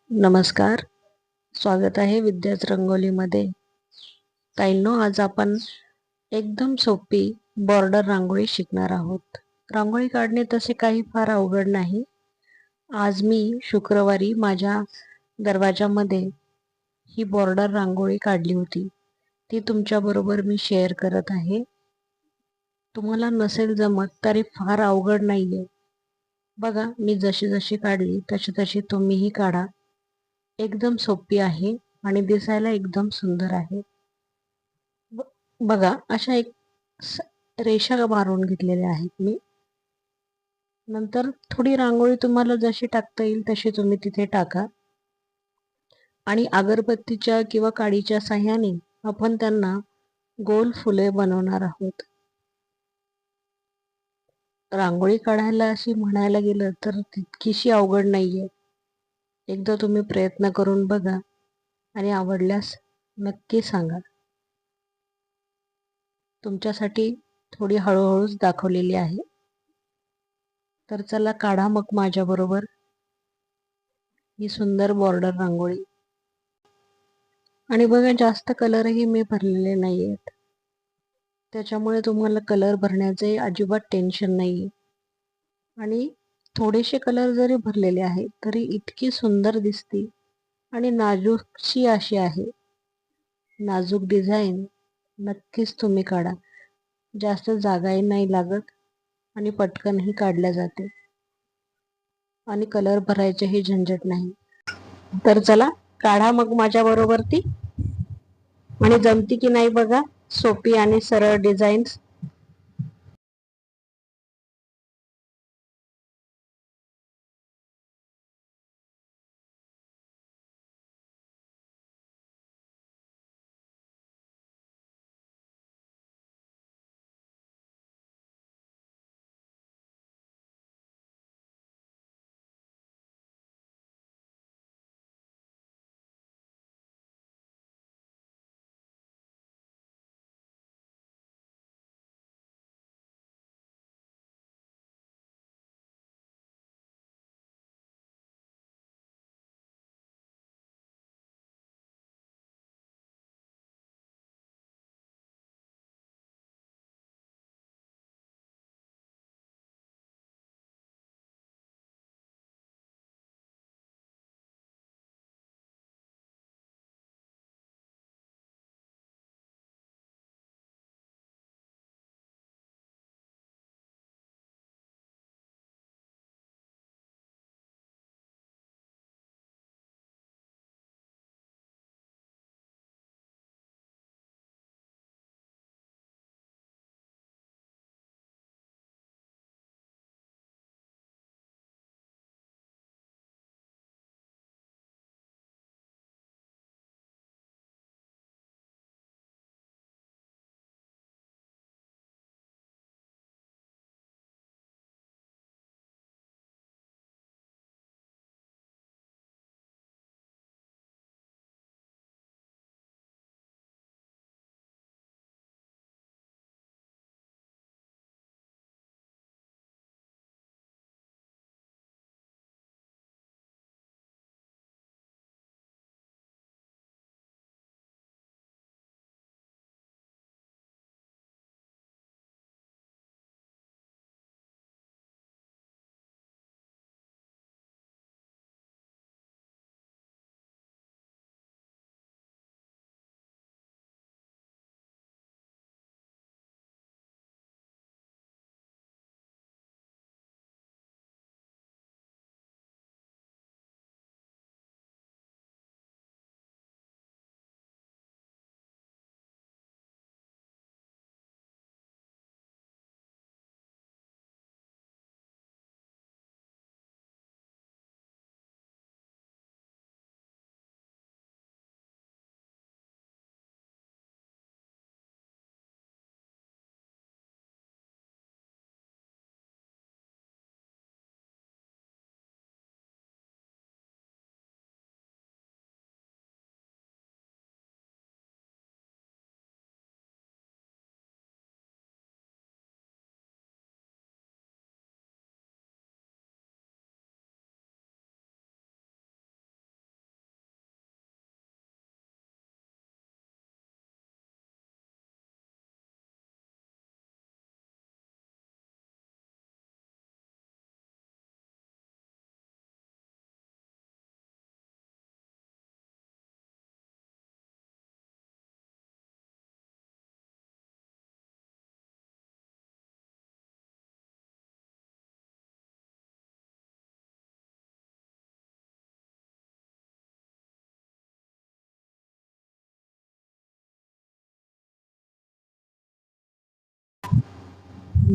नमस्कार. स्वागत आहे विद्याच रंगोलीमध्ये. ताईंनो, आज आपण एकदम सोपी बॉर्डर रांगोळी शिकणार आहोत. रांगोळी काढणे तसे काही फार अवघड नाही. आज मी शुक्रवारी माझ्या दरवाजामध्ये ही बॉर्डर रांगोळी काढली होती. ती तुमच्याबरोबर मी शेअर करत आहे. तुम्हाला नसेल जमत तरी फार अवघड नाहीये. बघा, मी जशी जशी काढली तशी तशी तुम्हीही काढा. एकदम सोपी आहे आणि दिसायला एकदम सुंदर आहे. बघा, अशा रेषा मारून घेतलेल्या आहेत मी. नंतर थोडी रांगोळी तुम्हाला जशी टाकता येईल तशी तुम्ही तिथे टाका आणि अगरबत्तीच्या किंवा काडीच्या साह्याने आपण त्यांना गोल फुले बनवणार आहोत. रांगोळी काढायला अशी म्हणायला गेलं तर तितकीशी अवघड नाहीये. एकदा तुम्ही प्रयत्न करून बघा आणि आवडल्यास नक्की सांगा. तुमच्यासाठी थोडी हळूहळूच दाखवलेली आहे. तर चला, काढा मग माझ्याबरोबर ही सुंदर बॉर्डर रांगोळी. आणि बघा, जास्त कलरही मी भरलेले नाहीयेत, त्याच्यामुळे तुम्हाला कलर भरण्याचे अजिबात टेन्शन नाही. आणि थोडेसे कलर जरी भरलेले आहेत तरी इतकी सुंदर दिसते आणि नाजूकशी अशी आहे. नाजूक डिझाईन नक्कीच तुम्ही काढा. जास्त जागाही नाही लागत आणि पटकनही काढल्या जाते आणि कलर भरायचेही झंझट नाही. तर चला, काढा मग माझ्या बरोबर ती. आणि जमती की नाही बघा, सोपी आणि सरळ डिझाईन्स.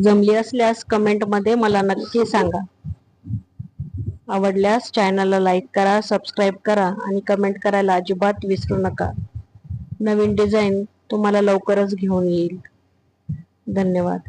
जमली असल्यास कमेंटमध्ये मला नक्की सांगा. आवडल्यास चॅनलला लाईक करा, सबस्क्राईब करा आणि कमेंट करायला अजिबात विसरू नका. नवीन डिझाईन तुम्हाला लवकरच घेऊन येईल. धन्यवाद.